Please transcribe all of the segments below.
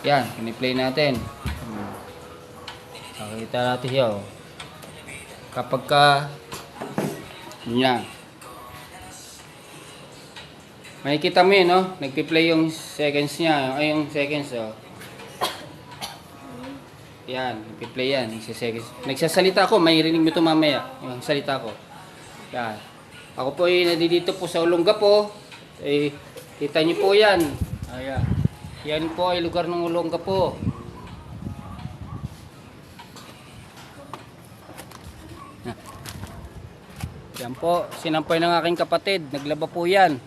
Yan, piniplay natin. Nakita natin siya. Oh. Kapag ka yan. Makikita mo yun, no? Nagpi-play yung seconds niya. Ay, yung seconds, oh. Yan, nagpi-play yan. Nagsasalita ako, may rinig mo ito mamaya. Yung salita ko. Yan. Ako po ay nandito po sa Olongapo. Eh, kita niyo po yan. Ayan. Yan po ay lugar ng Olongapo. Yan po, sinampay ng aking kapatid. Naglaba po yan.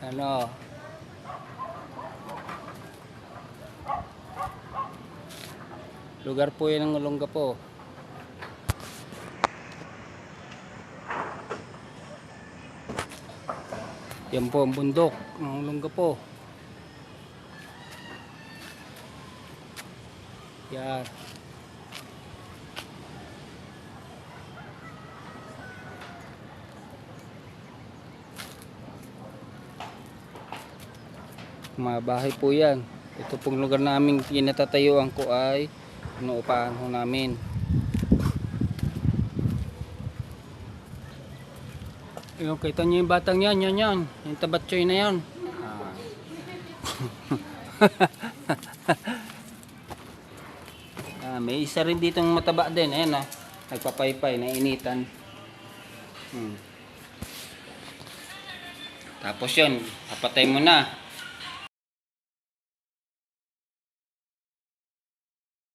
Ano? Lugar po yan ng Olongapo. Yan po ang bundok ng Olongapo. Yan. Mga bahay po yan. Ito pong lugar namin kinatatayuan ko ay inuupahan ho namin. Yung kita nyo yung batang yan, yan. Yung tabatsoy na yan. May isa rin ditong mataba din. Ayan, nagpapaypay, nainitan. Tapos yun, papatay mo na.